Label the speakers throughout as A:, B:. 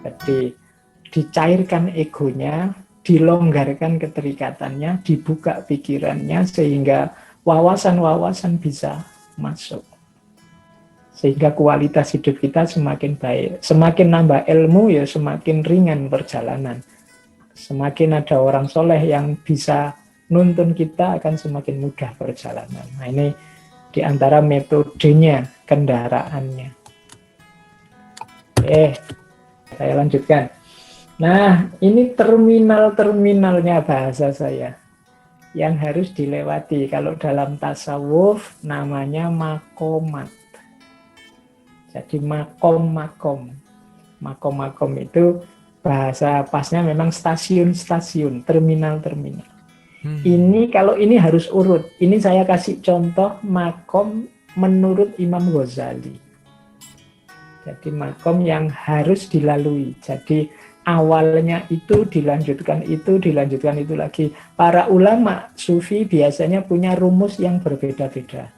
A: Jadi dicairkan egonya, dilonggarkan keterikatannya, dibuka pikirannya sehingga wawasan-wawasan bisa masuk. Sehingga kualitas hidup kita semakin baik. Semakin nambah ilmu ya semakin ringan perjalanan. Semakin ada orang soleh yang bisa nuntun kita akan semakin mudah perjalanan. Nah ini diantara metodenya, kendaraannya. Oke, saya lanjutkan. Nah ini terminal-terminalnya bahasa saya yang harus dilewati. Kalau dalam tasawuf namanya makomat. Jadi makom-makom. Makom-makom itu bahasa pasnya memang stasiun-stasiun, terminal-terminal. Ini kalau ini harus urut. Ini saya kasih contoh makom menurut Imam Ghazali. Jadi makom yang harus dilalui. Jadi awalnya itu dilanjutkan itu lagi. Para ulama sufi biasanya punya rumus yang berbeda-beda.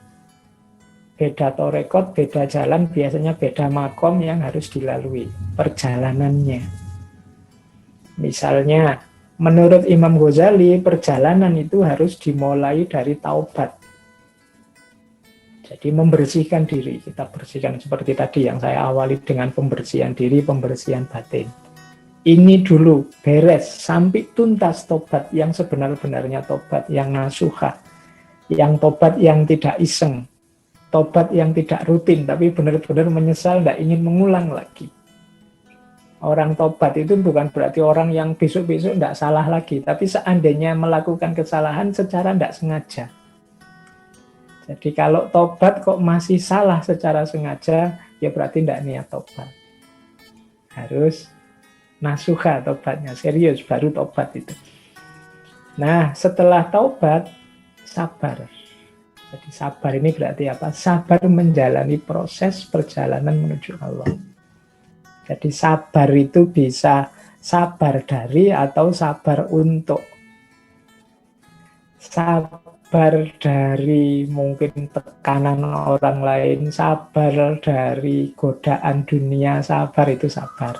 A: Beda torekot, beda jalan, biasanya beda makom yang harus dilalui perjalanannya. Misalnya, menurut Imam Ghazali, perjalanan itu harus dimulai dari taubat. Jadi membersihkan diri, kita bersihkan seperti tadi yang saya awali dengan pembersihan diri, pembersihan batin. Ini dulu beres, sampai tuntas tobat yang sebenar-benarnya tobat, yang nasuhah, yang tobat yang tidak iseng. Tobat yang tidak rutin, tapi benar-benar menyesal, tidak ingin mengulang lagi. Orang tobat itu bukan berarti orang yang besok-besok tidak salah lagi, tapi seandainya melakukan kesalahan secara tidak sengaja. Jadi kalau tobat kok masih salah secara sengaja, ya berarti tidak niat tobat. Harus nasuha tobatnya, serius, baru tobat itu. Nah, setelah taubat, sabar. Jadi sabar ini berarti apa? Sabar menjalani proses perjalanan menuju Allah. Jadi sabar itu bisa sabar dari atau sabar untuk. Sabar dari mungkin tekanan orang lain, sabar dari godaan dunia, sabar itu sabar.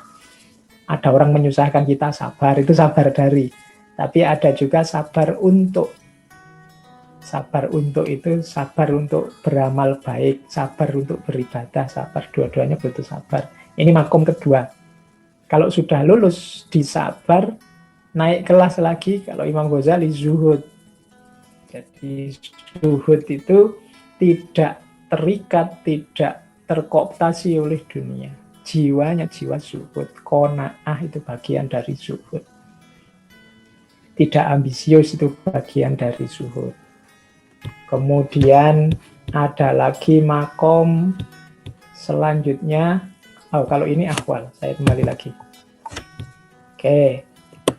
A: Ada orang menyusahkan kita, sabar itu sabar dari. Tapi ada juga sabar untuk. Sabar untuk itu, sabar untuk beramal baik, sabar untuk beribadah, sabar, dua-duanya butuh sabar. Ini makom kedua. Kalau sudah lulus di sabar, naik kelas lagi, kalau Imam Ghazali zuhud. Jadi zuhud itu tidak terikat, tidak terkooptasi oleh dunia. Jiwanya jiwa zuhud, qanaah itu bagian dari zuhud. Tidak ambisius itu bagian dari zuhud. Kemudian ada lagi makom selanjutnya. Kalau ini ahwal, saya kembali lagi. Oke,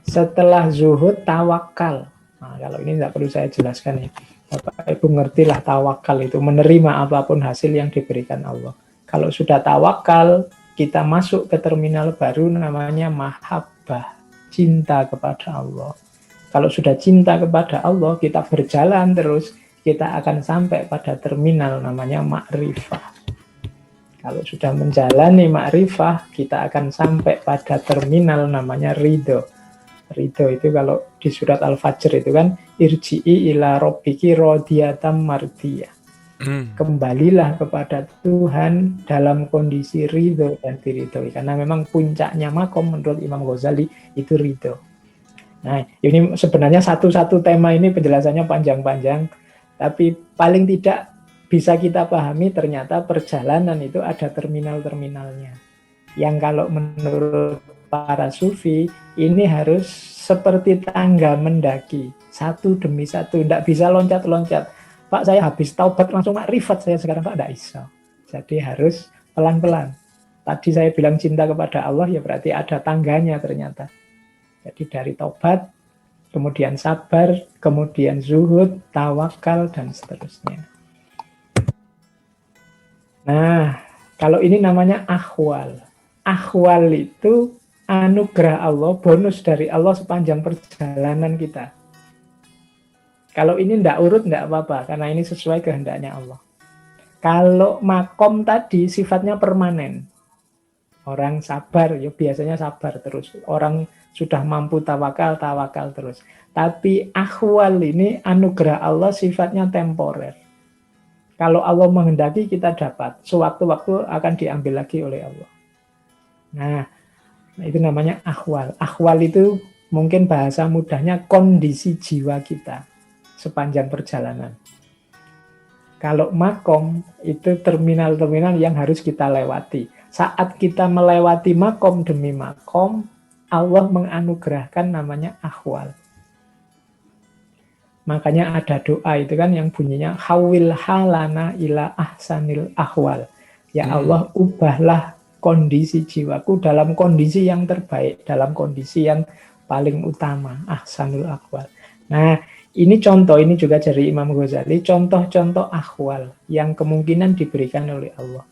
A: setelah zuhud tawakal. Nah, kalau ini tidak perlu saya jelaskan ya. Bapak Ibu ngertilah tawakal itu menerima apapun hasil yang diberikan Allah. Kalau sudah tawakal, kita masuk ke terminal baru namanya mahabbah, cinta kepada Allah. Kalau sudah cinta kepada Allah, kita berjalan terus, kita akan sampai pada terminal namanya ma'rifah. Kalau sudah menjalani ma'rifah, kita akan sampai pada terminal namanya ridho. Ridho itu kalau di surat Al-Fajr itu kan, irji'i ila rabbiki radiyatan mardiyah. Kembalilah kepada Tuhan dalam kondisi ridho dan diridhoi. Karena memang puncaknya makom menurut Imam Ghazali itu ridho. Nah, ini sebenarnya satu-satu tema ini penjelasannya panjang-panjang. Tapi paling tidak bisa kita pahami ternyata perjalanan itu ada terminal-terminalnya. Yang kalau menurut para sufi ini harus seperti tangga mendaki. Satu demi satu. Tidak bisa loncat-loncat. Pak saya habis taubat langsung makrifat saya sekarang. Pak tidak bisa. Jadi harus pelan-pelan. Tadi saya bilang cinta kepada Allah ya berarti ada tangganya ternyata. Jadi dari taubat, kemudian sabar, kemudian zuhud, tawakal, dan seterusnya. Nah, kalau ini namanya ahwal. Ahwal itu anugerah Allah, bonus dari Allah sepanjang perjalanan kita. Kalau ini tidak urut, tidak apa-apa, karena ini sesuai kehendaknya Allah. Kalau makom tadi sifatnya permanen. Orang sabar, ya biasanya sabar terus. Orang sudah mampu tawakal, tawakal terus. Tapi ahwal ini anugerah Allah sifatnya temporer. Kalau Allah menghendaki kita dapat, sewaktu-waktu akan diambil lagi oleh Allah. Nah, itu namanya ahwal. Ahwal itu mungkin bahasa mudahnya kondisi jiwa kita sepanjang perjalanan. Kalau makom itu terminal-terminal yang harus kita lewati. Saat kita melewati makom demi makom, Allah menganugerahkan namanya ahwal. Makanya ada doa itu kan yang bunyinya hawil halana ila ahsanil ahwal. Ya Allah, ubahlah kondisi jiwaku dalam kondisi yang terbaik, dalam kondisi yang paling utama, ahsanul ahwal. Nah, ini contoh, ini juga dari Imam Ghazali, contoh-contoh ahwal yang kemungkinan diberikan oleh Allah.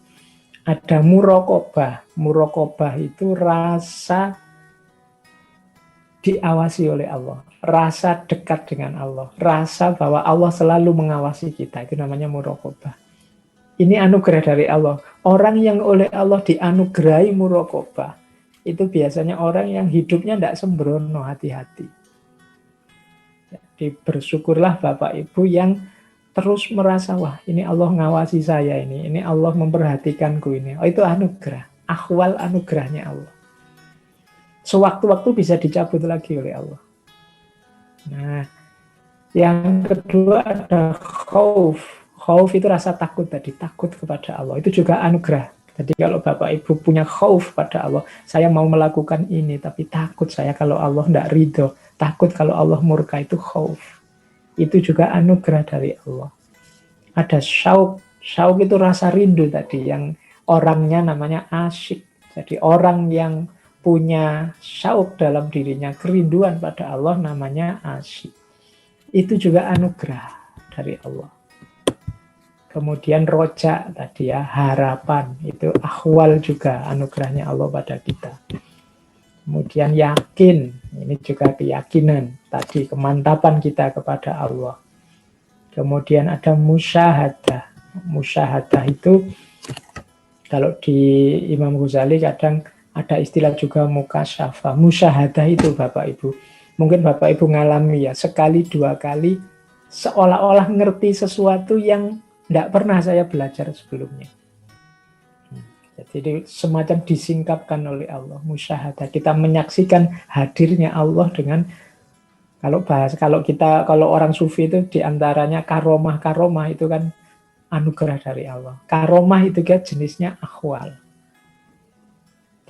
A: Ada muraqabah. Muraqabah itu rasa diawasi oleh Allah, rasa dekat dengan Allah, rasa bahwa Allah selalu mengawasi kita, itu namanya muraqabah. Ini anugerah dari Allah. Orang yang oleh Allah dianugerahi muraqabah, itu biasanya orang yang hidupnya tidak sembrono, hati-hati. Jadi bersyukurlah Bapak Ibu yang terus merasa, wah ini Allah ngawasi saya ini Allah memperhatikanku ini. Oh, itu anugerah, ahwal anugerahnya Allah. Sewaktu-waktu bisa dicabut lagi oleh Allah. Nah, yang kedua ada khauf. Khauf itu rasa takut tadi, takut kepada Allah. Itu juga anugerah. Jadi kalau Bapak Ibu punya khauf pada Allah, saya mau melakukan ini, tapi takut saya kalau Allah tidak ridho. Takut kalau Allah murka, itu khauf. Itu juga anugerah dari Allah. Ada syauk. Syauk itu rasa rindu tadi, yang orangnya namanya asyik. Jadi orang yang punya syauk dalam dirinya, kerinduan pada Allah, namanya asyik. Itu juga anugerah dari Allah. Kemudian roja tadi ya, harapan. Itu ahwal juga anugerahnya Allah pada kita. Kemudian yakin, ini juga keyakinan. Tadi kemantapan kita kepada Allah. Kemudian ada musyahadah. Musyahadah itu, kalau di Imam Ghazali kadang ada istilah juga mukasyafah. Musyahadah itu Bapak Ibu. Mungkin Bapak Ibu ngalami ya, sekali dua kali seolah-olah ngerti sesuatu yang tidak pernah saya belajar sebelumnya. Jadi semacam disingkapkan oleh Allah, musyahadah. Kita menyaksikan hadirnya Allah dengan, kalau orang sufi itu diantaranya karomah itu kan anugerah dari Allah. Karomah itu kan jenisnya ahwal.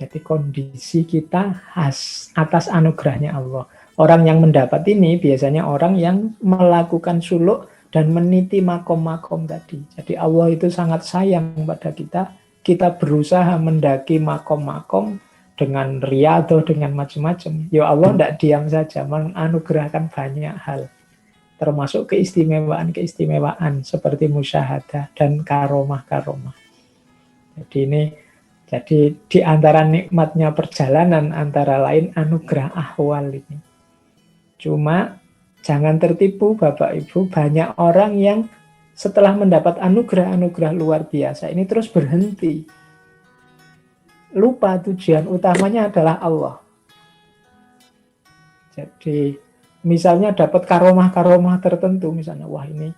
A: Jadi kondisi kita atas anugerahnya Allah. Orang yang mendapat ini biasanya orang yang melakukan suluk dan meniti makom-makom tadi. Jadi Allah itu sangat sayang pada kita. Kita berusaha mendaki makom-makom dengan riyadhah, dengan macam-macam. Ya Allah tidak diam saja, menganugerahkan banyak hal. Termasuk keistimewaan-keistimewaan seperti musyahadah dan karomah-karomah. Jadi di antara nikmatnya perjalanan antara lain anugerah ahwal ini. Cuma jangan tertipu Bapak Ibu, banyak orang yang setelah mendapat anugerah-anugerah luar biasa ini terus berhenti. Lupa tujuan utamanya adalah Allah. Jadi misalnya dapat karomah-karomah tertentu, misalnya wah ini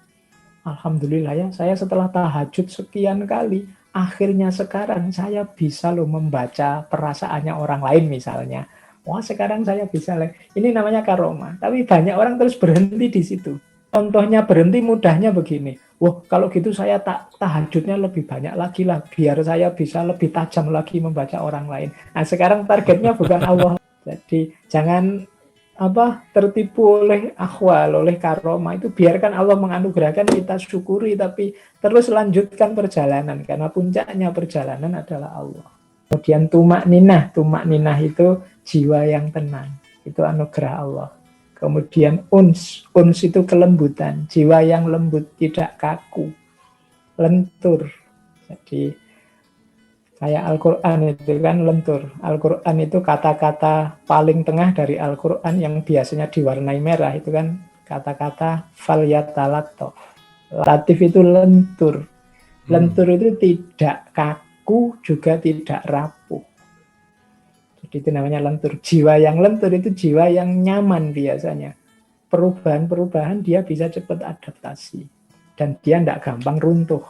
A: alhamdulillah ya, saya setelah tahajud sekian kali, akhirnya sekarang saya bisa loh membaca perasaannya orang lain misalnya. Wah sekarang saya bisa, ini namanya karomah. Tapi banyak orang terus berhenti di situ. Contohnya berhenti mudahnya begini. Wah kalau gitu saya tahajudnya lebih banyak lagi lah, biar saya bisa lebih tajam lagi membaca orang lain. Nah sekarang targetnya bukan Allah. Jadi jangan tertipu oleh ahwal, oleh karomah. Itu biarkan Allah menganugerahkan, kita syukuri, tapi terus lanjutkan perjalanan, karena puncaknya perjalanan adalah Allah. Kemudian tumak ninah itu jiwa yang tenang, itu anugerah Allah. Kemudian uns itu kelembutan, jiwa yang lembut, tidak kaku, lentur. Jadi kayak Al-Quran itu kan lentur. Al-Quran itu kata-kata paling tengah dari Al-Quran yang biasanya diwarnai merah, itu kan kata-kata falyatalattaf. Latif itu lentur. Lentur itu tidak kaku, juga tidak rapuh. Jadi itu namanya lentur. Jiwa yang lentur itu jiwa yang nyaman biasanya. Perubahan-perubahan dia bisa cepat adaptasi. Dan dia tidak gampang runtuh.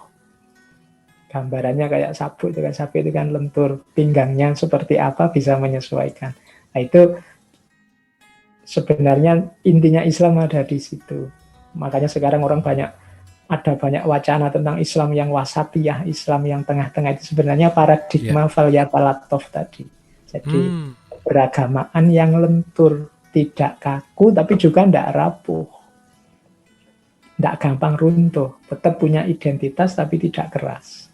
A: Gambarannya kayak sabuk itu kan lentur. Pinggangnya seperti apa bisa menyesuaikan. Nah itu sebenarnya intinya Islam ada di situ. Makanya sekarang orang ada banyak wacana tentang Islam yang wasatiyah, Islam yang tengah-tengah. Itu sebenarnya paradigma Falyatalattof tadi. Jadi beragamaan yang lentur, tidak kaku tapi juga tidak rapuh, tidak gampang runtuh, tetap punya identitas tapi tidak keras.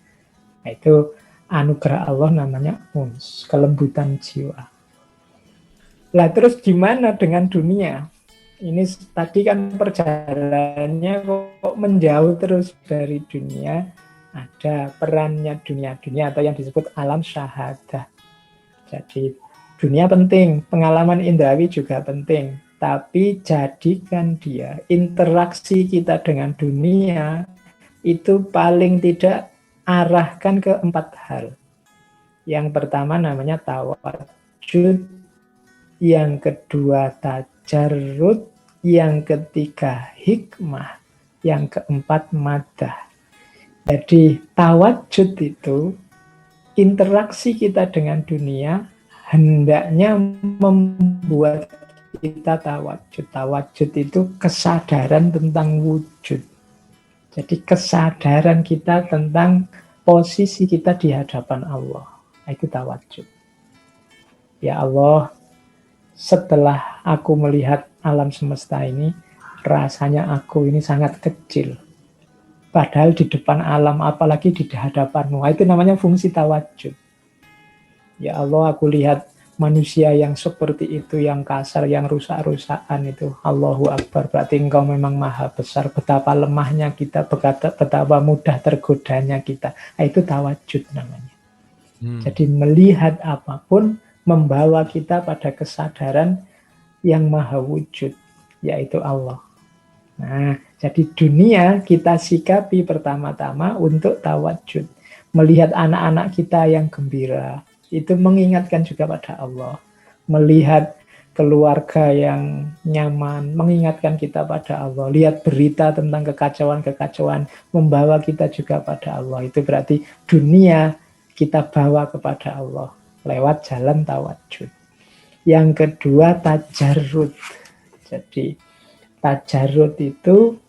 A: Nah, itu anugerah Allah namanya uns, kelembutan jiwa. Lah terus gimana dengan dunia? Ini tadi kan perjalanannya kok menjauh terus dari dunia. Ada perannya dunia atau yang disebut alam syahadah. Jadi dunia penting, pengalaman indrawi juga penting. Tapi jadikan dia interaksi kita dengan dunia itu paling tidak arahkan ke 4 hal. Yang pertama namanya tawajud, yang kedua tajarrud, yang ketiga hikmah, yang keempat madah. Jadi tawajud itu interaksi kita dengan dunia hendaknya membuat kita tawajud. Tawajud itu kesadaran tentang wujud. Jadi kesadaran kita tentang posisi kita di hadapan Allah. Itu tawajud. Ya Allah, setelah aku melihat alam semesta ini, rasanya aku ini sangat kecil. Padahal di depan alam, apalagi di hadapanmu. Itu namanya fungsi tawajud. Ya Allah, aku lihat manusia yang seperti itu, yang kasar, yang rusak-rusakan itu. Allahu Akbar, berarti engkau memang maha besar. Betapa lemahnya kita, betapa mudah tergodanya kita. Itu tawajud namanya. Jadi melihat apapun, membawa kita pada kesadaran yang maha wujud, yaitu Allah. Nah, jadi dunia kita sikapi pertama-tama untuk tawajud. Melihat anak-anak kita yang gembira, itu mengingatkan juga pada Allah. Melihat keluarga yang nyaman, mengingatkan kita pada Allah. Lihat berita tentang kekacauan-kekacauan, membawa kita juga pada Allah. Itu berarti dunia kita bawa kepada Allah lewat jalan tawajud. Yang kedua tajarrud. Jadi tajarrud itu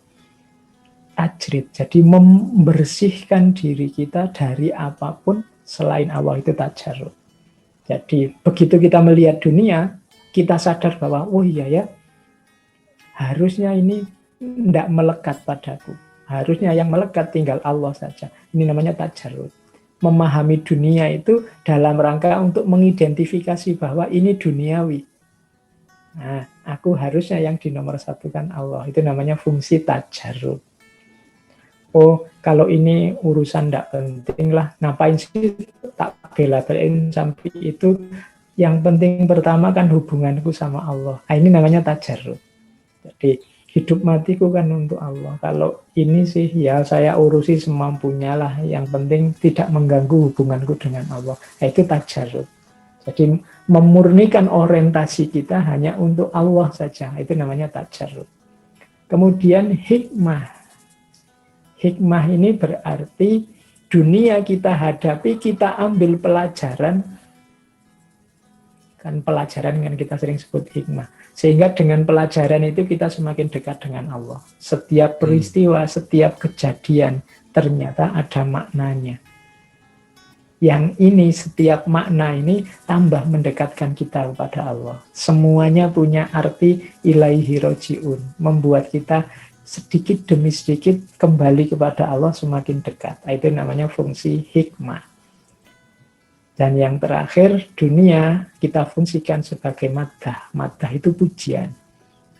A: tajrid. Jadi membersihkan diri kita dari apapun selain Allah, itu tajarrud. Jadi begitu kita melihat dunia, kita sadar bahwa oh iya ya, harusnya ini tidak melekat padaku. Harusnya yang melekat tinggal Allah saja. Ini namanya tajarrud. Memahami dunia itu dalam rangka untuk mengidentifikasi bahwa ini duniawi. Nah, aku harusnya yang dinomorsatukan Allah. Itu namanya fungsi tajarrud. Oh, kalau ini urusan tidak penting lah, ngapain sih tak bela-belain sampai itu. Yang penting pertama kan hubunganku sama Allah. Nah, ini namanya tajarrud. Jadi hidup matiku kan untuk Allah. Kalau ini sih ya saya urusi semampunya lah. Yang penting tidak mengganggu hubunganku dengan Allah. Nah, itu tajarrud. Jadi memurnikan orientasi kita hanya untuk Allah saja. Itu namanya tajarrud. Kemudian hikmah. Hikmah ini berarti dunia kita hadapi, kita ambil pelajaran. Kan pelajaran kan kita sering sebut hikmah. Sehingga dengan pelajaran itu kita semakin dekat dengan Allah. Setiap peristiwa, setiap kejadian ternyata ada maknanya. Yang ini, setiap makna ini tambah mendekatkan kita kepada Allah. Semuanya punya arti ilaihi roji'un. Membuat kita sedikit demi sedikit kembali kepada Allah semakin dekat. Itu namanya fungsi hikmah. Dan yang terakhir, dunia kita fungsikan sebagai maddah. Maddah itu pujian.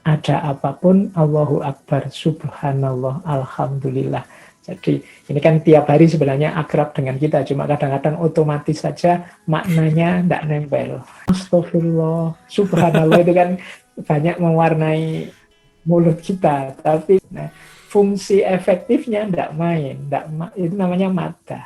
A: Ada apapun, Allahu Akbar, Subhanallah, Alhamdulillah. Jadi ini kan tiap hari sebenarnya akrab dengan kita. Cuma kadang-kadang otomatis saja maknanya tidak nempel. Astagfirullah, Subhanallah itu kan banyak mewarnai mulut kita. Tapi fungsi efektifnya tidak main. Itu namanya maddah.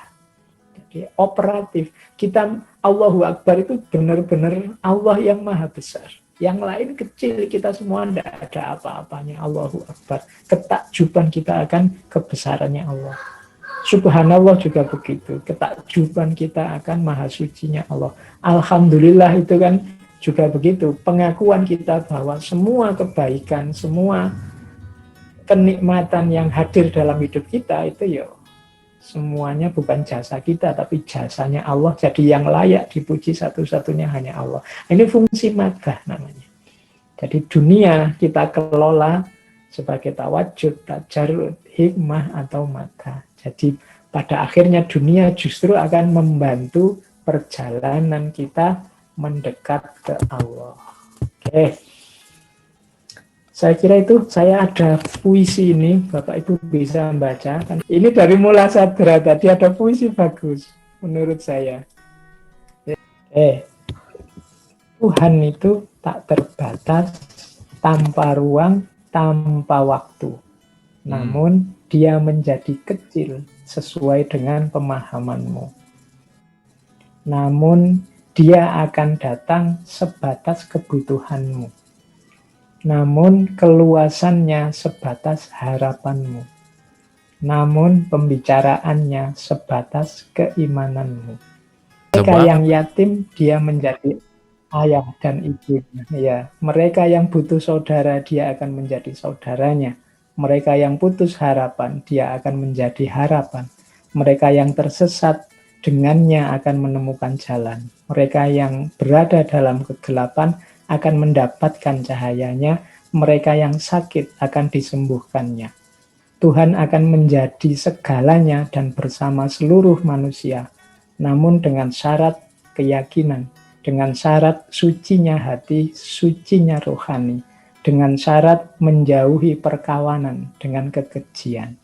A: dia operatif. Kita Allahu Akbar itu benar-benar Allah yang maha besar. Yang lain kecil, kita semua tidak ada apa-apanya. Allahu Akbar. Ketakjuban kita akan kebesarannya Allah. Subhanallah juga begitu. Ketakjuban kita akan maha sucinya Allah. Alhamdulillah itu kan juga begitu. Pengakuan kita bahwa semua kebaikan, semua kenikmatan yang hadir dalam hidup kita itu ya semuanya bukan jasa kita, tapi jasanya Allah. Jadi yang layak dipuji satu-satunya hanya Allah. Ini fungsi madah namanya. Jadi dunia kita kelola sebagai tawajud, tajarrud, hikmah atau madah. Jadi pada akhirnya dunia justru akan membantu perjalanan kita mendekat ke Allah. Oke. Saya kira itu, saya ada puisi ini, Bapak Ibu bisa membaca. Ini dari Mula Sadra, tadi ada puisi bagus, menurut saya. Tuhan itu tak terbatas, tanpa ruang, tanpa waktu. Namun, dia menjadi kecil sesuai dengan pemahamanmu. Namun, dia akan datang sebatas kebutuhanmu. Namun keluasannya sebatas harapanmu. Namun pembicaraannya sebatas keimananmu. Mereka yang yatim, dia menjadi ayah dan ibunya. Ya, mereka yang butuh saudara, dia akan menjadi saudaranya. Mereka yang putus harapan, dia akan menjadi harapan. Mereka yang tersesat, dengannya akan menemukan jalan. Mereka yang berada dalam kegelapan akan mendapatkan cahayanya, mereka yang sakit akan disembuhkannya. Tuhan akan menjadi segalanya dan bersama seluruh manusia, namun dengan syarat keyakinan, dengan syarat sucinya hati, sucinya rohani, dengan syarat menjauhi perkawanan dengan kekejian.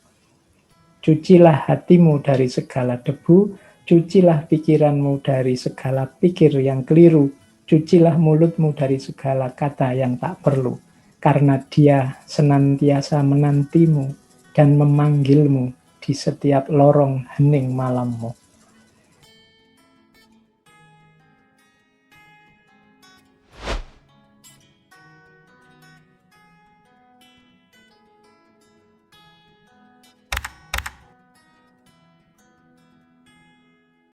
A: Cucilah hatimu dari segala debu, cucilah pikiranmu dari segala pikir yang keliru, cucilah mulutmu dari segala kata yang tak perlu, karena dia senantiasa menantimu dan memanggilmu di setiap lorong hening malammu.